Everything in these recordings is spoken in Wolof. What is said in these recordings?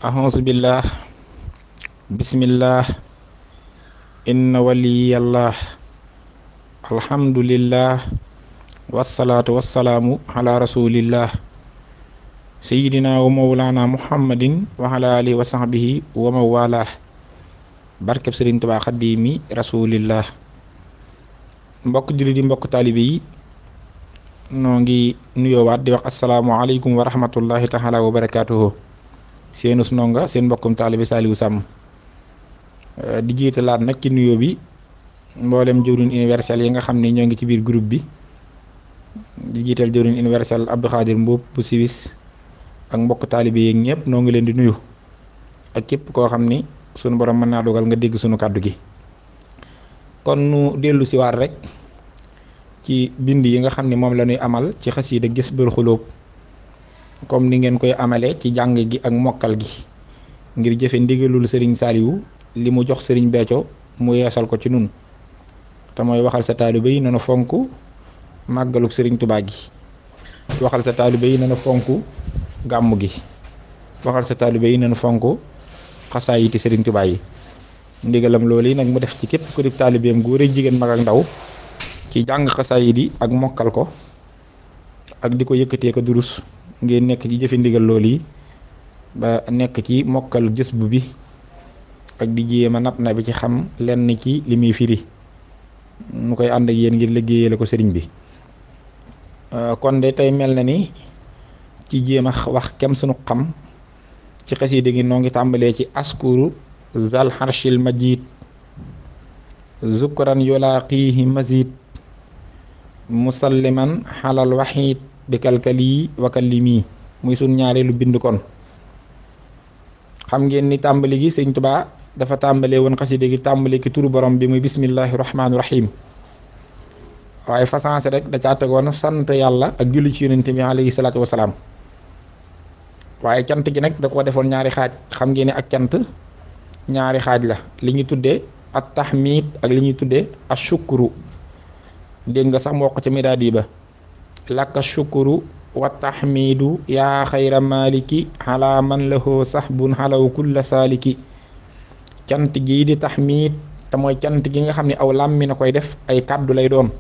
ahousu billah bismillah inna waliyallah alhamdulillah wassalaatu wassalaamu ala rasulillah sayidina wa mawlana muhammadin wa ala alihi wa sahbihi wa mawalah barkeb Sëriñ Tuubaa xaddiimi rasulillah. mbokk jullit yi, mbokk taalibe yi, noo ngi nuyoowaat di wax asalaamualeykum wa rahmatullahi taala wa barakaatuhu. seenus nonga seen mbokkum taalibe Saliou Samb di jiitalaat nag ci nuyoo bi mboolem jëwriñ universel yi nga xam ne ñoo ngi ci biir groupe bi. di jiital jëwriñ universel Abdou Khadir Mboup bu Suisse ak mbokk taalibe yeeg ñëpp noo ngi leen di nuyu ak képp koo xam ni sunu borom mën naa dogal nga dégg sunu kàddu gi. kon nu dellu si waat rek ci bind yi nga xam ne moom la ñuy amal ci xasiida Jazbul Xulóob comme ni ngeen koy amale ci jàng gi ak mokkal gi ngir jëfe ndigalul sëriñ Saliou li mu jox sëriñ Béthio mu yeesal ko ci nun te mooy waxal sa taalibe yi nanu fonk màggaluk sëriñ Tuubaa gi, waxal sa taalibe yi nanu fonk gàmmu gi, waxal sa taalibe yi nanu fonk xasaayiti sëriñ Tuubaa yi. ndigalam loolu yi nag mu def ci képp ku di taalibeem góor ak jigéen, mag ak ndaw, ci jàng xasaayid yi ak mokkal ko ak di ko yëkkatee ko durus ngeen nekk ci jëfe ndigal loolu yi ba nekk ci mokkal jësbu bi ak di jéem a nab na bi ci xam lenn ci li muy firi mu koy ànd ak yéen ngir liggéeyale ko sëriñ bi. kon de tey mel na ni ci jéem a wax kem sunu xam ci xasiida gi noo ngi tàmbalee ci askuru zal harshil majid zukran yulaaqihi mazid musalliman xalal waxiid bi kalkali wa kallimi muy sun ñaareelu bind. kon xam ngeen ni tàmbali gi sëñ Tuubaa dafa tàmbalee woon xasida gi tàmbali ki turu borom bi muy bismillahi rahmaani rahim, waaye façanse rek da caa tegoon sant yàlla ak julli ci yonente bi alayhi salaatu wasalaam. waaye cant gi nag da koo defoon ñaari xaaj. xam ngeen ne ak cant ñaari xaaj la, li ñu tuddee at tahmid ak li ñuy tuddee as shukru. dégg nga sax moo ko ca midaadi ba lakka shukru wa tahmidu yaa xayra maliki ala man lahu sahbun xalaw kulla saaliki. cant gii di tahmid te mooy cant gi nga xam ne aw làmmi na koy def, ay kàddu lay doon.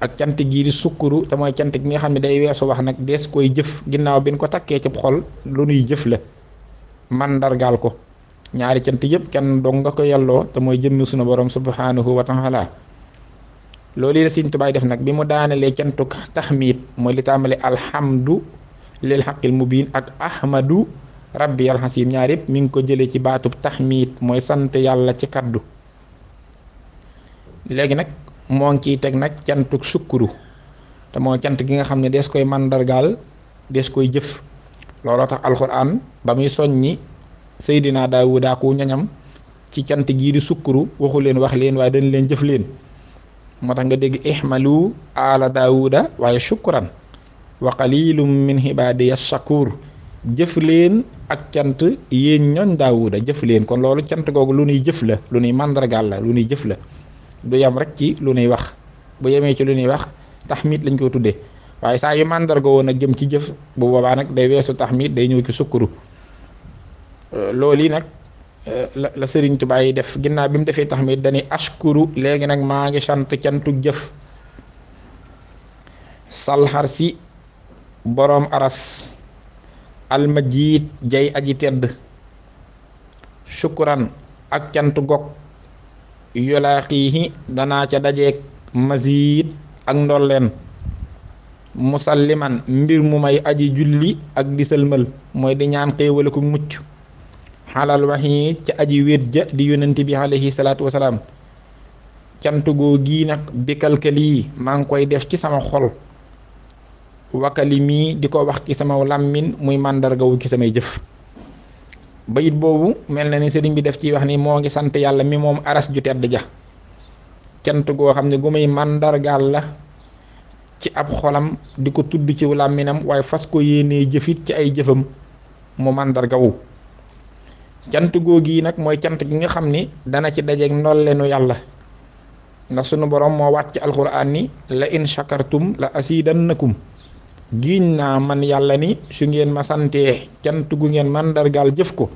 ak cant gii di sukkuru te mooy cant gi nga xam ne day weesu wax nag, dees koy jëf ginnaaw bi ñu ko takkee ci xol, lu nuy jëf la mandargaal ko. ñaari cant yëpp kenn dong nga ko yelloo te mooy jëmmi sunu borom subhanahu wa taala. loolu la Sëriñ Tuubaa def nag bi mu daanelee cantuk tahmid mooy li tàmbale alhamdu lil haqqil mubiin ak ahmadu rabbi alhasim, ñaar yëpp mi ngi ko jëlee ci baatub tahmid mooy sant yàlla ci kaddu. léegi nag moo ngi ciy teg nag cantuk sukkuru te mooy cant gi nga xam ne des koy mandargaal, des koy jëf. looloo tax alxuraan ba muy soññi Seydina Daawuda ku ñañam ci cant gii di sukkuru waxu leen wax leen waaye dañ leen jëf leen. moo tax nga dégg ihmalu ala Daawuda waaye shukran wa qalilum min ibadiya shakur. jëf leen ak cant yéen ñooñ Daawuda, jëf leen. kon loolu cant googu lu nuy jëf la, lu nuy mandargaal la, lu nuy jëf la. du yam rek ci lu nuy wax. bu yemee ci lu nuy wax tahmid lañ ko tuddee, waaye saa yu mandarga woon ak jëm ci jëf bu boobaa nag day weesu tahmid, day ñëw ci sukkuru. loolu yi nag la Sëriñ Tuubaa yi def ginnaaw bi mu defee tahmid dañuy ashkuru. léegi nag maa ngi sant cantu jëf. salxar si boroom aras almajid jay aji tedd, shukran ak cantu gog yulaaqihi danaa ca dajeek mazid ak ndolleen, musalliman mbir mu may aji julli ak di sëlmal mooy di ñaan xéewale ku mucc, xalal waxi ca aji wéet ja di yonent bi alayhi salaatu wasalaam. cant goo gii nag bi kalkali maa ngi koy def ci sama xol, wakali mii di ko wax ci sama làmmin muy màndargawu ci samay jëf. bayit boobu mel na ni sëriñ bi def ci wax ni moo ngi sant yàlla mi moom aras ju tedd ja. cant goo xam ne gu muy màndargaal la ci ab xolam, di ko tudd ci làmminam waaye fas ko yéenee jëfit ci ay jëfam mu màndargawu. cant googu yi nag mooy cant gi nga xam ni dana ci dajeeg ndollenu yàlla, ndax sunu borom moo wàcc ci alxuraan ni la in shakartum la asidannakum. giiñ naa man yàlla ni su ngeen ma santee cant gu ngeen mandargaal jëf ko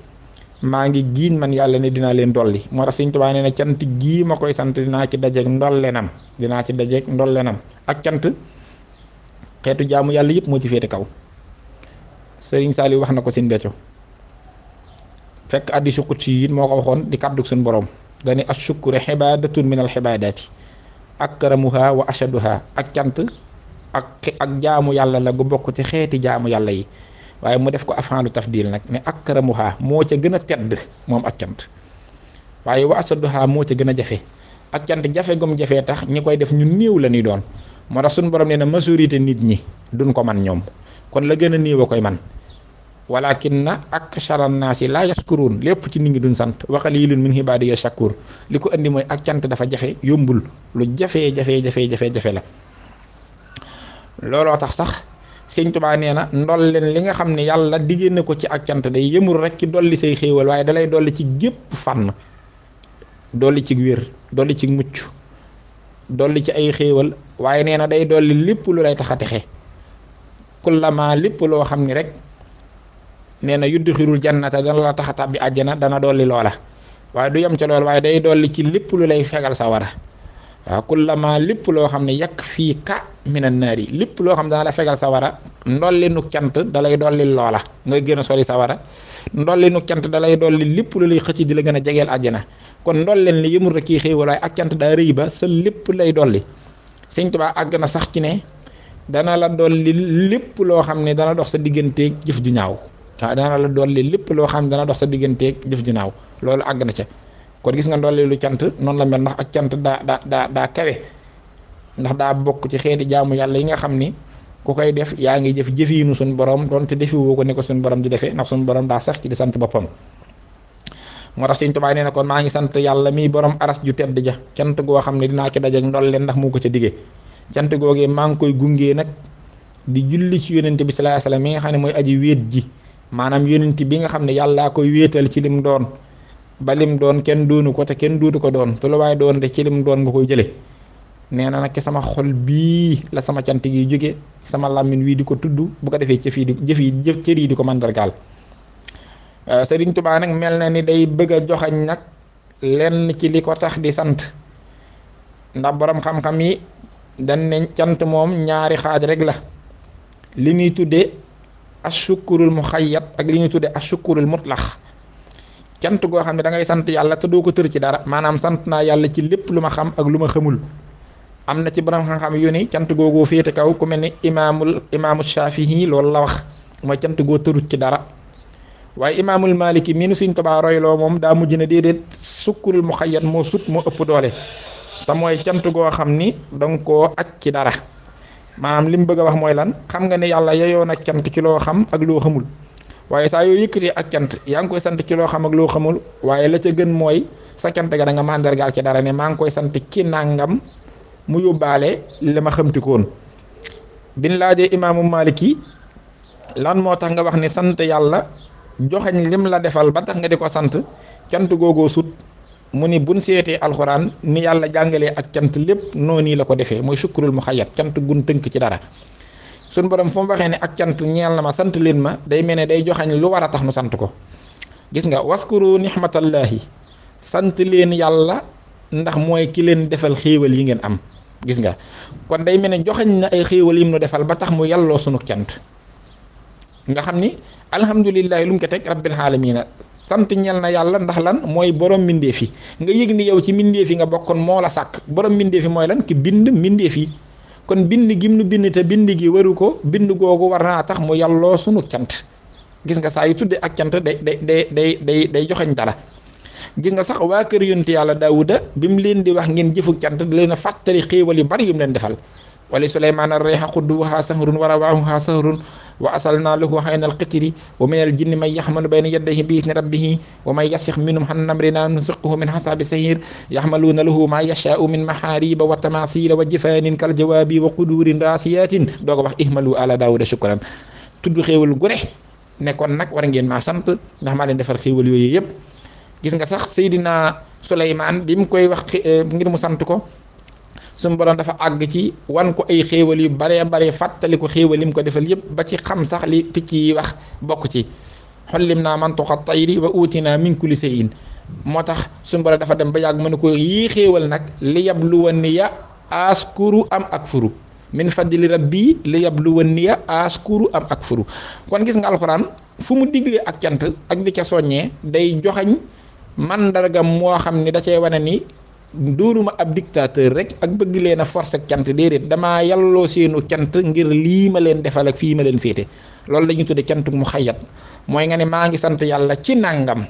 maa ngi giiñ man yàlla ni dinaa leen dolli. moo tax Sëñ Tuubaa nee na cant gii ma koy sant dinaa ci dajeek ndollenam ak cant xeetu jaamu yàlla yëpp moo ci féete kaw. Sëriñ Saaliw wax na ko Sëñ Béthio fekk hadiisu qudsi moo ko waxoon di kàddug suñu borom dani ashukru xibadatun min al xibadaati akramuha wa ashaduha ak cant ak jaamu yàlla la gu bokk ci xeeti jaamu yàlla yi waaye mu def ko afaalu tafdil nag ne akramuha moo ca gën a tedd moom ak cant waaye wa ashaduha moo ca gën a jafe ak cant jafe gum jafee tax ñi koy def ñu néew la ñuy doon moo tax suñu borom nee na majorité nit ñi duñ ko man ñoom kon la gën a néew a koy man walakinna akshara naasi laa yashkuruun lépp ci nit ñi duñ sant wa qaliilun min ibaadiya shakuur li ko andi mooy ak cant dafa jafe yombul lu jafe la looloo tax sax Sëñ Tuubaa nee na ndol leen li nga xam ne yàlla diggée na ko ci ak cant day yëmul rek ci dolli say xéewal waaye dalay dolli ci gépp fànn dolli ci wér dolli ci mucc dolli ci ay xéewal waaye nee na day dolli lépp lu lay tax a texe kullama lépp loo xam ni rek nee na yudxilul jannata dana la tax a tàbbi àjjana dana dolli loola waaye du yem ca loolu waaye day dolli ci lépp lu lay fegal sa wara waaw kullama lépp loo xam ne yàq fii ka minan naari lépp loo xam ne dana la fegal sa wara ndolli nu cant dalay dolli loola nga gën a sori sa wara ndolli nu cant dalay dolli lépp lu lay xëcc di la gën a jegeel àjjana kon ndolleen li yëmul rek kii xéewal waaye ak cant daa rëy ba sa lépp lay dolli. Sëñ Tuubaa àgg na sax ci ne dana la dolli lépp loo xam ne dana dox sa digganteeg jëf ju ñaaw waaw dana la dolli lépp loo xam ne dana dox sa digganteeg jëf ju ñaaw loolu àgg na ca. kon gis nga ndolli lu cant noonu la mel ndax ak cant daa kawe ndax daa bokk ci xeeti jaamu yàlla yi nga xam ni ku koy def yaa ngi jëf jëfiinu suñu borom doonte defi woo ko ne ko suñu borom di defee ndax suñu borom daa sax ci di sant boppam. moo tax Sëñ Tuubaa nee na kon maa ngi sant yàlla mi borom aras ju tedd ja cant goo xam ne dinaa ci dajeek ndol leen ndax moo ko ca diggee cant googee maa ngi koy gungee nag di julli ci yonente bi sallallahu alayhi wasallam mi nga xam ne mooy aji wéet ji maanaam yonente bi nga xam ne yàllaa koy wéetal ci lim doon ba lim doon kenn doonu ko te kenn duutu ko doon te lu waaye doon de ci lim doon nga koy jële nee na nag sama xol bii la sama cant gi jóge sama làmmiñ wii di ko tudd bu ko defee cër yi di ko mandargaal. Sëriñ Tuubaa nag mel na ni day bëgg a joxañ nag lenn ci li ko tax di sant ndax borom xam-xam yi dañ ne cant moom ñaari xaaj rek la li ñuy tudde ashukurul muxayyat ak li ñuy tudde ashukurul mutlax cant goo xam ne da ngay sant yàlla te doo ko tër ci dara maanaam sant naa yàlla ci lépp lu ma xam ak lu ma xamul. am na ci borom xam-xam yu ni cant googoo féete kaw ku mel ni imaamu Shaafi'i loolu la wax mooy cant goo tërut ci dara. waaye imaamul Maliki mii nu Sëñ Tuubaa royloo moom daa mujj na déedéet sukkurul mu xayyat moo sut moo ëpp doole te mooy cant goo xam ni danga koo aj ci dara maanaam li mu bëgg a wax mooy lan xam nga ne yàlla yeyoo na cant ci loo xam ak loo xamul waaye saa yoo yëkkatee ak cant yaa ngi koy sant ci loo xam ak loo xamul waaye la ca gën mooy sa cant ga da nga mandargaal ci dara ne maa ngi koy sant ci nangam mu yóbbaale li ma xamtikoon biñ laajee imaamu Maliki lan moo tax nga wax ni sant yàlla joxañ lim la defal ba tax nga di ko sant cant googoo sut mu ni buñ seetee alxuraan ni yàlla jàngalee ak cant lépp noonu la ko defee mooy sukkurul mu xayat cant gun tënk ci dara suñ borom fu mu waxee ne ak cant ñeel na ma sant leen ma day mel ne day joxañ lu war a tax nu sant ko gis nga waskuru nixmatallahi sant leen yàlla ndax mooy ki leen defal xéewal yi ngeen am gis nga kon day mel ne joxañ na ay xéewal yim nu defal ba tax mu yàlloo sunu cant nga xam ni alhamdulillahi lu mu ko teg rabbil aalamiina sant ñel na yàlla ndax lan mooy borom mbindeef yi nga yëg ni yow ci mbindeef yi nga bokkoon moo la sàkk borom mbindeef yi mooy lan ki bind mbindeef yi kon bind gim nu bind te bind gi waru ko bind googu war naa tax mu yàlloo sunu cant gis nga saa yu tudde ak cant day joxañ dara gis nga sax waa kër yonent yàlla Daawuda bi mu leen di wax ngeen jëfuk cant da leen a fàttali xéewal yu bari yu mu leen defal wali Suleymaana ar-riiha quduwwuhaa shahrun wa rawaa'uhaa shahrun wa asalnaa lahu ayna al-qitri wa mina al-jinni man yaxmalu bayna yadayhi bi izni rabbihi wa man yasix minhum an amrinaa nuziqhu min azaabi sa'iir yaxmaluuna lahu maa yashaa'u min mahaariba wa tamaathiila wa jifaanin kal jawaabi wa quduurin raasiyaatin doog a wax ihmalu ala Daawuda shukran tudd xéewal gu ne kon nag war ngeen maa sant ndax maa leen defar xéewal yooyu yëpp gis nga sax Seydina Suleymaan bi mu koy wax ngir mu sant ko suñu borom dafa àgg ci wan ko ay xéewal yu baree bare fàttali ko xéewal yim ko defal yépp ba ci xam sax li picc yi wax bokk ci xollim naa mantuqa tayri wa uutinaa min kulli shay'in moo tax suñu borom dafa dem ba yàgg mën ko yii xéewal nag li yabluwanniya askuru am akfuru min fadli rabbi li yabluwanniya askuru am akfuru kon gis nga alxuraan fu mu diglee ak cant ak di ca soññee day joxañ mandargam moo xam ni da cee wane ni doonuma ab dictateur rek ak bëgg leen a force ak cant déedéet damaa yàlloo seenu cant ngir lii ma leen defal ak fii ma leen féete loolu la ñuy tudde cantuk mu xayat mooy nga ne maa ngi sant yàlla ci nàngam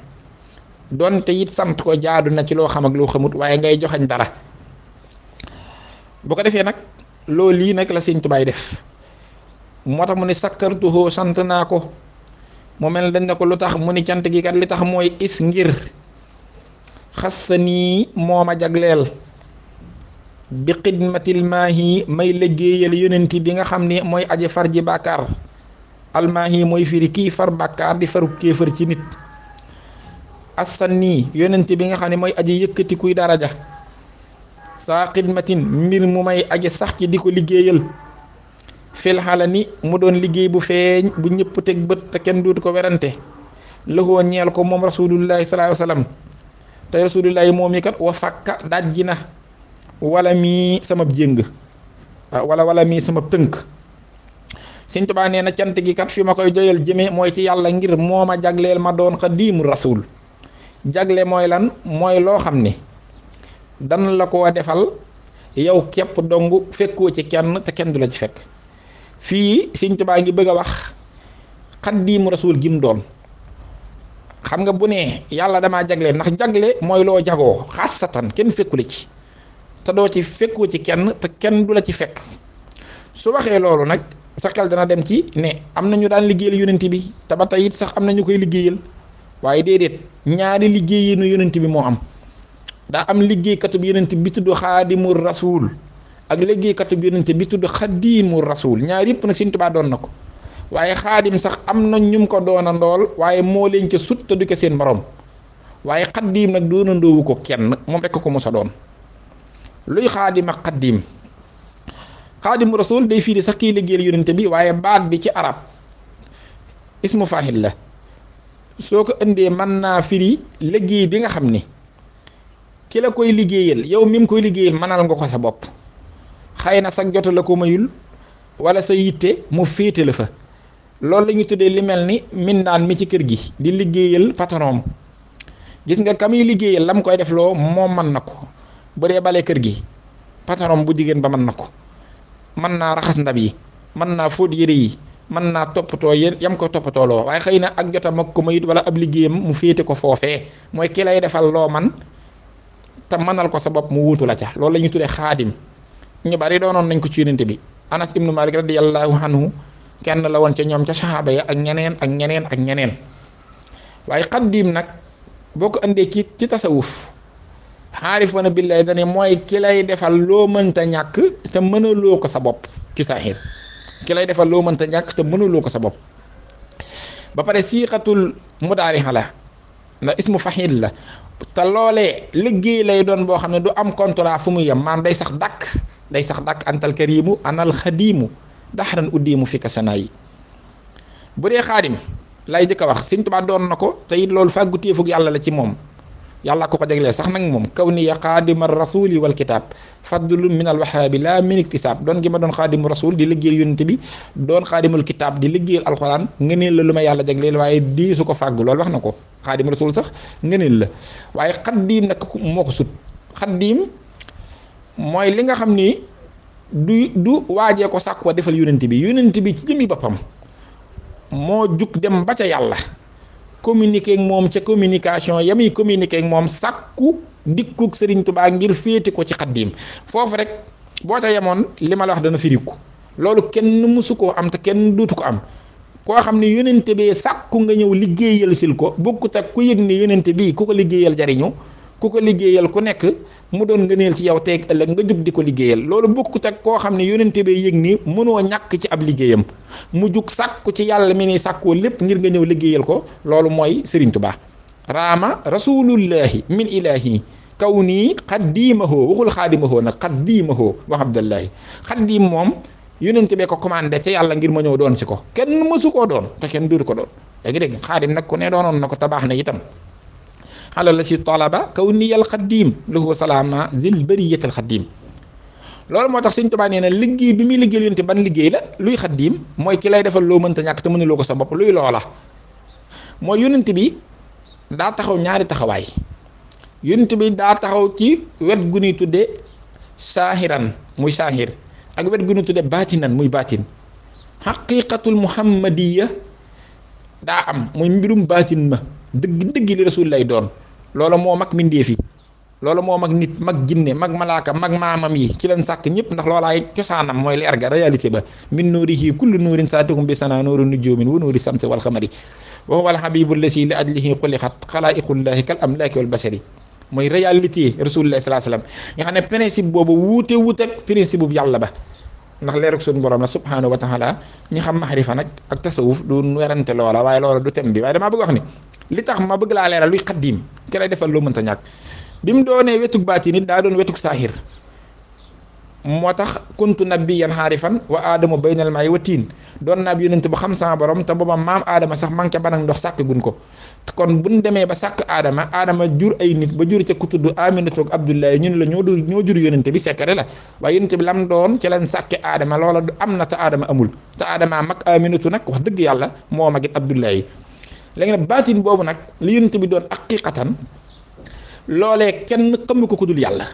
donte it sant ko jaadu na ci loo xam ak loo xamut waaye ngay joxañ dara bu ko defee nag loolu lii nag la Sëñ Tuubaa def moo tax mu ne sakkartuhoo sant naa ko mu mel dañ ne ko lu tax mu ni cant gi kat li tax mooy is ngir xassa nii moo ma jagleel bi xidmatil maahi may liggéeyal yonent bi nga xam ne mooy aji far ji bàkkaar almaahi mooy firi kii far bàkkaar di faru kéefër ci nit assan nii yonent bi nga xam ne mooy aji yëkkati kuy daraja saa xidmatin mbir mu may aji sax ci di ko liggéeyal fil xala ni mu doon liggéey bu feeñ bu ñëpp teg bët te kenn dootu ko werante lëxoo ñeel ko moom rasulullahi sallallahu alayhi wasallam te rasulullahi moom yi kat wa fakka dajji na wala mii sama jéng wala mii sama tënk Sëñ Tuubaa nee na cant gi kat fi ma koy joyal jëme mooy ci yàlla ngir moo ma jagleel ma doon xadiimu rasul jagle mooy lan mooy loo xam ne dan la ko defal yow képp dong fekkoo ci kenn te kenn du la ci fekk fii Sëñ Tuubaa ngi bëgg a wax xadiimu rasul gi mu doon xam nga bu ne yàlla damaa jagle ndax jagle mooy loo jagoo xaasatan kenn fekku la ci te doo ci fekkoo ci kenn te kenn du la ci fekk su waxee loolu nag sa xel dana dem ci ne am na ñu daan liggéeyal yonent bi te ba tey it sax am na ñu koy liggéeyal waaye déedéet ñaari liggéeyinu yonent bi moo am daa am liggéeykatub yonent bi tudd xaadimu rasul ak liggéeykatub yonent bi tudd xadiimu rasul ñaar yëpp nag Sëñ Tuubaa doon na ko waaye xaadim sax am na ñum ko doona ndool waaye moo leen ca sut te du ko seen morom waaye xaddiim nag doona ndoowu ko kenn moom rekk ko mos a doon luy xaadim ak xaddiim xaadimu rasul day firi sax kiy liggéeyal yonente bi waaye baat bi ci arab ismu faahil la soo ko indee mën naa firi liggéey bi nga xam ni ki la koy liggéeyal yow mi mu koy liggéeyal mënal nga ko sa bopp xëy na sax jota la ko mayul wala sa yitte mu féete la fa loolu la ñuy tuddee li mel ni mindaan mi ci kër gi di liggéeyal patron gis nga ka muy liggéeyal la mu koy def loo moom mën na ko bu dee bale kër gi patron bu jigéen ba mën na ko mën naa raxas ndab yi mën naa fóot yére yi mën naa toppatoo yam ko toppatoo loo waaye xëy na ak jotam ak ko mayit wala ab liggéeyam mu féete ko foofee mooy ki lay defal loo man te mënal ko sa bopp mu wuutu la ca loolu la ñuy tuddee xaadim ñu bari doonoon nañ ko ci yonente bi Anas ibnu Malik radiyallahu anhu kenn la woon ca ñoom ca saxaaba ya ak ñeneen ak ñeneen ak ñeneen waaye xaddiim nag boo ko indee ci tasawuf xaarifoona billahi dane mooy ki lay defal loo mënta ñàkk te mënaloo ko sa bopp ci saaxir ki lay defal loo mënta ñàkk te mënaloo ko sa bopp ba pare siixatul mudaarixa la ndax ismu faxiil la te loolee liggéey lay doon boo xam ne du am contrat fu muy yem maam day sax dàkk antal karimu anal xadiimu daxaran uddiimu fi ka sana yi bu dee xaadim lay jëkk a wax Sëñ Tuubaa doon na ko te it loolu fàggu téefug yàlla la ci moom yàlla ko jaglee sax nag moom kaw ni ya xaadima rasuli wal kitaab fadlu min al wahaabi la min iktisaab doon gi ma doon xaadimu rasul di liggéeyal yonent bi doon xaadimul kitaab di liggéeyal alxuraan ngëneel la lu ma yàlla jagleel waaye di su ko fàggu loolu wax na ko xaadimu rasul sax ngëneel la waaye xaddiim nag moo ko sut xaddiim mooy li nga xam ni du waajee ko sàkk wa defal yonent bi ci jëmi boppam moo jug dem ba ca yàlla communiquer ak moom ca communication yamuy communiquer ak moom sàkku dikkuk Sëriñ Tubaa ngir féete ko ci xaddiim foofu rek boo ca yemoon li ma la wax dana firiku loolu kenn mësu koo am te kenn duutu ko am koo xam ne yonente bee sàkku nga ñëw liggéeyal sil ko bokkut ak ku yëg ne yonente bii ku ko liggéeyal jariñu ku ko liggéeyal ku nekk mu doon ngëneel ci yow teeg ëllëg nga jug di ko liggéeyal loolu bokkut ak koo xam ne yonente bee yëg ni mënoo ñàkk ci ab liggéeyam mu jug sàkku ci yàlla mi ni sàkkoo lépp ngir nga ñëw liggéeyal ko loolu mooy Sëriñ Tubaa raama rasulullahi min ilahi kaw nii xaddiimahoo waxul xaadimahoo nag xaddiimahoo wax Abdullahi xaddiim moom yonent bee ko commandé ca yàlla ngir ma ñëw doon si ko kenn mësu koo doon te kenn duuru ko doon yaa ngi dégg xaadim nag ku ne doonoon na ko tabaax na itam xalal la si talaba kaw niyal xaddiim lahu salaama zil bariyatal xaddiim loolu moo tax Sëñ Tuubaa nee na liggéey bi muy liggéeyal yonent ban liggéey la luy xaddiim mooy ki lay defal loo mënta ñàkk te mënuloo ko sa bopp luy loola mooy yonent bi daa taxaw ñaari taxawaay yonent bi daa taxaw ci wet gu ñuy tudde saahiran muy saahir ak wet gu ñuy tudde baatinan muy baatin xaqiqatul muhammadiya daa am muy mbirum baatin ma dëgg li rasul lay doon loolu moo mag mindee fi loolu moo mag nit mag jinne mag malaaka mag maamam yi ci leen sàkk ñëpp ndax loolaay cosaanam mooy leer ga réalité ba min nuurihi kullu nuurin saatikum bi sana nuuru nujumin wa nuuri samsi wal xamari wa huwa al habibu allasi li ajlihi xulixat xalaiqullahi kal amlaaki wal basari mooy réalité rasulullah salaa sallam nga xam ne principe boobu wuute ak principe bu yàlla ba ndax leeruk suñu borom la subhanahu wa taala ñi xam maxrifa nag ak tasawuf du werante loola waaye loola du tem bi waaye damaa bëgg wax ni li tax ma bëgg laa leeral luy xaddiim ki lay defal loo mënta ñàkk bi mu doonee wetug baati nit daa doon wetug saahir moo tax kuntu nabiyyan xaarifan wa aadama baynal maa'i wa tiin doon naa bi yonent bu xam sama borom te booba maam aadama sax manqué banag ndox sàkk gun ko kon buñ demee ba sàkk aadama jur ay nit ba jur ca ku tudd Aminatu ak Abdullahi ñun la ñoo jur yonent bi sekkare la waaye yonent bi lam doon ci lañ sàkke aadama loola am na te aadama amul te aadama mag Aminatu nag wax dëgg yàlla moo magit Abdullahi léegi nag baatin boobu nag li yonent bi doon haqiqatan loolee kenn xamu ko ku dul yàlla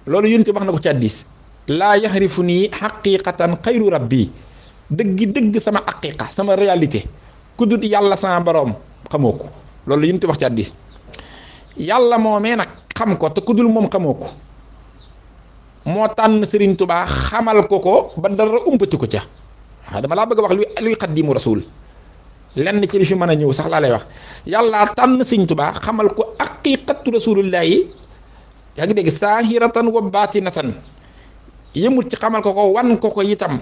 loolu yonent wax na ko ci hadiis laa yaxrifu nii haqiqatan xayru rabbi dëgg sama haqiqa sama réalité ku dul yàlla sama borom xamoo ko loolu yonent wax ci hadiis yàlla moomee nag xam ko te ku dul moom xamoo ko moo tànn Sëriñ Tubaa xamal ko ba dara umpati ko ca waaw dama laa bëgg a wax luy xaddimu rasul lenn ci li fi mën a ñëw sax laa lay wax yàlla tànn Sëriñ Tubaa xamal ko haqiqatu rasulillahi yaa ngi dégg saahiratan wa baatinatan yëmut ci xamal ko wan ko itam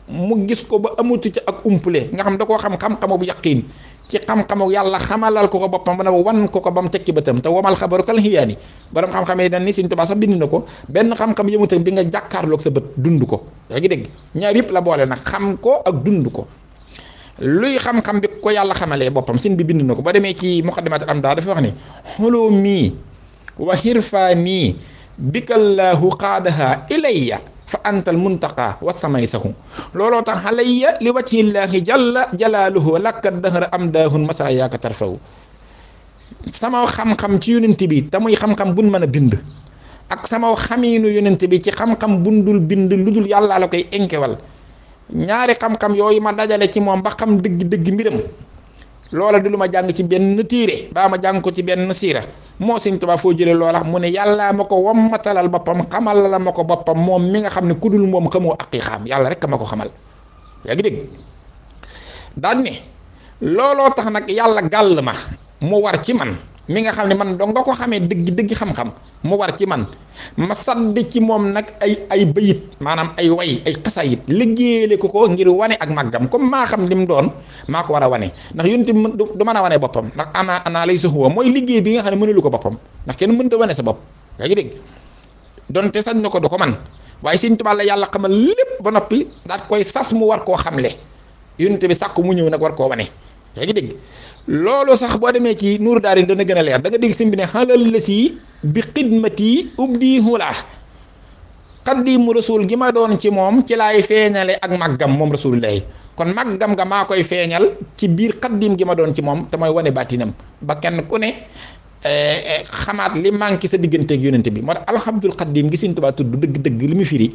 mu gis ko ba amutu ci ak umpule nga xam da koo xam-xamu bu yaqiin ci xam-xamu yàlla xamalal ko boppam ba ne wan ko ba mu teg ci bëtam te wamal xabaru kal xiyaani borom xam-xam yi dañ ni Sëriñ Tuubaa sax bind na ko benn xam-xam yëmut ak bi nga jàkkaarloog sa bët dund ko yaa ngi dégg ñaar yëpp la boole nag xam ko ak dund ko luy xam-xam bi ko yàlla xamalee boppam sin bi bind na ko ba demee ci muqaddimatul amdaa dafa wax ni xulumi wa hirfaani bikallaahu qaadaha ilayya fa antal muntaqa wa samay saxu looloo tax alayya li wajhillaahi jalla jalaaluhu lakka dahra am daahun masa yaaka tarfaw sama xam-xam ci yonent bi te muy xam-xam buñ mën a bind ak sama xamiinu yonent bi ci xam-xam bundul bind lu dul yàlla la koy enkewal ñaari xam-xam yooyu ma dajale ci moom ba xam dëgg mbiram loola di lu ma jàng ci benn téere baa ma jàng ko ci benn siira moo Sëriñ Tuubaa foo jëlee loola mu ne yàllaa ma ko wammatalal boppam xamal la ma ko boppam moom mi nga xam ne ku dul moom xamoo aqiiqaam yàlla rek ma ko xamal yaa ngi dégg daan ne looloo tax nag yàlla gàll ma mu war ci man mi nga xam ne man dong nga ko xamee dëgg xam-xam mu war ci man ma sadd ci moom nag ay bayit maanaam ay way ay xasayit liggéeyale ko ngir wane ak màggam comme maa xam li mu doon maa ko war a wane ndax yonent du mën a wane boppam ndax ana lay sa huwa mooy liggéey bi nga xam ne mënulu ko boppam ndax kenn mënta wane sa bopp yaa ngi dégg donte sañ na ko du ko man waaye Sëriñ Tuubaa la yàlla xamal lépp ba noppi daat koy sas mu war koo xamle yonent bi sàkk mu ñëw nag war koo wane yaa ngi dégg loolu sax boo demee ci nuuru daarin dana gën a leer da nga dégg sim bi ne xalal la si bi xidmati ubdi hulaa xaddimu rasul gi ma doon ci moom ci laay feeñale ak màggam moom rasulullahi kon màggam nga maa koy feeñal ci biir xaddim gi ma doon ci moom te mooy wane bàttinam ba kenn ku ne xamaat li manqué sa digganteeg yonente bi moo tax alhamdul xaddim gi Sëriñ Tuubaa tudd dëgg-dëgg li mu firi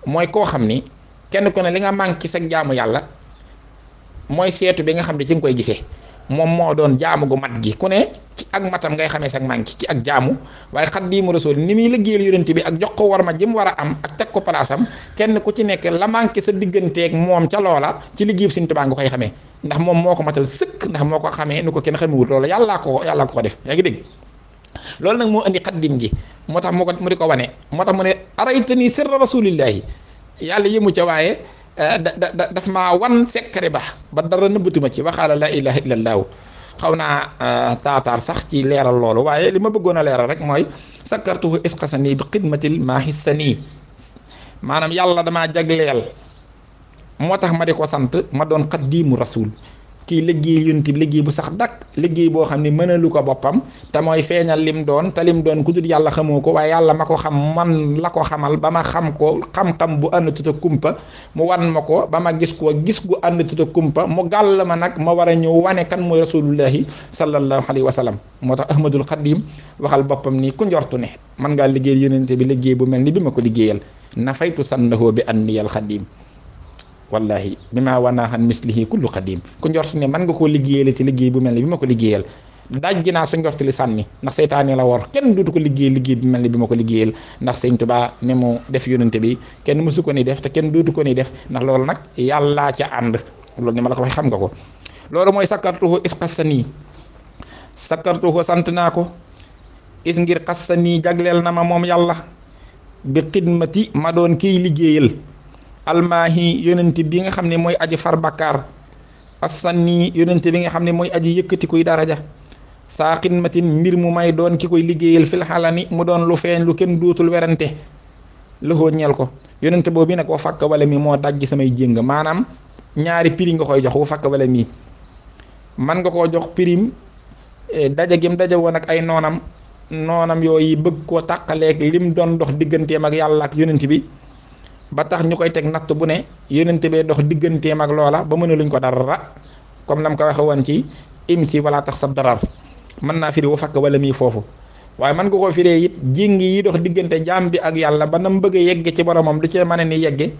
mooy koo xam ni kenn ku ne li nga manqué sa jaamu yàlla mooy seetu bi nga xam ne ci nga koy gisee moom moo doon jaamu gu mat gi ku ne ci ak matam ngay xamee sax manqué ci ak jaamu waaye Xaadimu Rasuul ni muy liggéeyal yonent bi ak jox ko war ma jëm war a am ak teg ko palaasam kenn ku ci nekk la manqué sa digganteeg moom ca loola ci liggéeyu Sëriñ Tuubaa nga koy xamee ndax moom moo ko matal sëkk ndax moo ko xamee nu ko kenn xamewut loolu yàllaa ko def yaa ngi dégg loolu nag moo indi xaddim gi moo tax mu di ko wane moo tax mu ne araytani sirra rasulillahi yàlla yëmu ca waaye daf maa wan sekkare ba dara nëbbatuma ci waxaala laa ilaha illallahu xaw naa taataar sax ci leeral loolu waaye li ma bëggoon a leeral rek mooy sakkartuhu isqasani bi xidmatil maahisani maanaam yàlla damaa jagleel moo tax ma di ko sant ma doon xaddiimu rasul kii liggéey yonent bi liggéey bu sax dakk liggéey boo xam ne mënalu ko boppam te mooy feeñal lim doon te lim doon ku dul yàlla xamoo ko waaye yàlla ma ko xam man la ko xamal ba ma xam ko xam-xam bu ànd tuta kumpa mu wan ma ko ba ma gis ko gis gu ànd tuta kumpa mu gàll ma nag ma war a ñëw wane kan mooy rasulullahi sallallahu alayhi wa sallam moo tax ahmadul xadim waxal boppam ni ku njortu ne man ngaa liggéey yonent bi liggéey bu mel ni bi ma ko liggéeyal na faytu sannahoo bi anniyal xadim wallahi bi maa wanaaxan mislihi kullu xadim ku njort ne man nga koo liggéeyal ci liggéey bu mel ni bi ma ko liggéeyal dajji naa su njort li sànni ndax seytaane la war kenn dootu ko liggéey liggéey bi mel ni bi ma ko liggéeyal ndax sëñ Tuubaa ne mu def yonente bi kenn mësu ko ni def te kenn dootu ko ni def ndax loolu nag yàllaa ca ànd loolu ni ma la ko waxee xam nga ko loolu mooy sakkartuhu is xassanii sakkartuhu sant naa ko is ngir xassanii jagleel na ma moom yàlla bi xidmati ma doon kiy liggéeyal almaahi yonent bi nga xam ne mooy aji far bakkaar assanni yonent bi nga xam ne mooy aji yëkkati kuy daraja saa xidmatin mbir mu may doon ki koy liggéeyal fil xalani mu doon lu feeñ lu kenn dootul werante loxoo ñeel ko yonent boobu nag wa fakk wala mi moo dajji samay jéng maanaam ñaari prix nga koy jox wu fakk wala mii man nga koo jox prime daja gim daja woon ak ay noonam yooyu bëgg koo tàqaleeg lim doon dox digganteem ak yàlla ak yonent bi ba tax ñu koy teg natt bu ne yonente bee dox digganteem ak loola ba mën a luñ ko dara comme nam ko waxe woon ci imsi wala tax sa darar mën naa firi wu fakk wala mii foofu waaye mën nga koo firee it jéng yi dox diggante jaam bi ak yàlla ba nam bëgg a yegge ci boromam du cee mën a ni yegge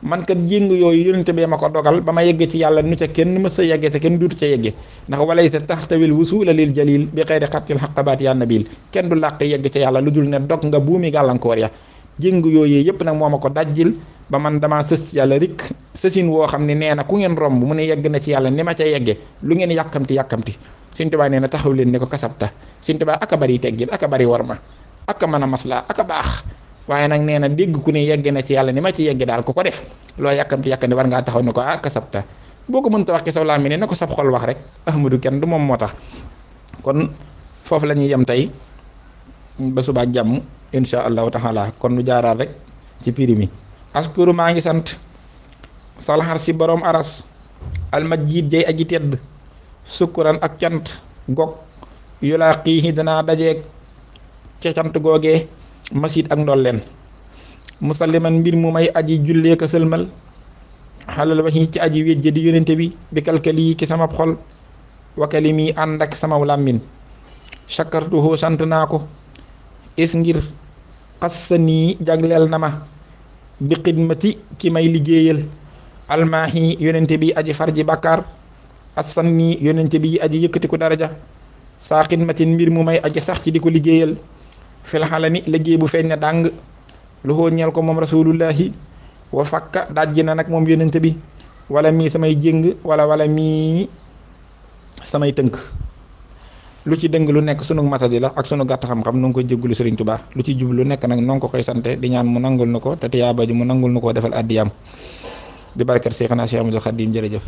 man kat jéng yooyu yonente bee ma ko dogal ba ma yegge ci yàlla nu ca kenn mës a yegge te kenn duutu ca yegge ndax walay sa taxtawil wusula lil jalil bi xeyri xattil xaqabaat ya nabil kenn du làq yegg ca yàlla lu dul ne dog nga buumi gàllankoor ya jéng yooyu yëpp nag moo ma ko dajjil ba man damaa sës ci yàlla rik sësin woo xam ne nee na ku ngeen romb mu ne yegg na ci yàlla ni ma ca yegge lu ngeen yàkkamti Sëñ Tuubaa nee na taxaw leen ne ko kasabta Sëñ Tuubaa aka bari teggin aka bari war ma aka mën a maslaa aka baax waaye nag nee na dégg ku ne yegg na ci yàlla ni ma ci yegge daal ku ko def loo yàkkamti war ngaa taxaw ne ko kasabta boo ko mënta wax ci saw laa mi ne na ko sab xol wax rek ahmadu kenn du moom moo tax kon foofu la ñuy yem tey ba suba ak jàmm insha allahu taala kon nu jaaraat rek ci piri mi askuru maa ngi sant salxar si borom aras almajid jay aji tedd sukkuran ak cant gog yulaa xiixi danaa dajeeg ca cant googee masid ak ndolleen musalliman mbir mu may aji jullee ka sëlmal xalal waxi ci aji wéjje di yonente bi bi kalkali yi ki sama xol wakali mi ànd ak sama làmmin chakartuhu sant naa ko is ngir xassa nii jagleel na ma bi xidmati ki may liggéeyal almaahi yonente bi aji farji bàkkaar assan nii yonente bi aji yëkkati ko daraja saa xidmatin mbir mu may aji sax ci di ko liggéeyal fil xalani liggéey bu feeñ na dàng lu xoo ñeel ko moom rasulullahi wa fakka dajji na nag moom yonente bi wala mii samay jéng wala mii samay tënk lu ci dëng lu nekk sunu matadi la ak sunu gàtt xam-xam nu ngi koy jéggulu Sëriñ Tuubaa lu ci jub lu nekk nag noo ngi ko koy sante di ñaan mu nangul na ko te tiyaaba ji mu nangul na koo defal addiyam bi barkat Seexna Seex Ahmadul Xaadim jërëjëf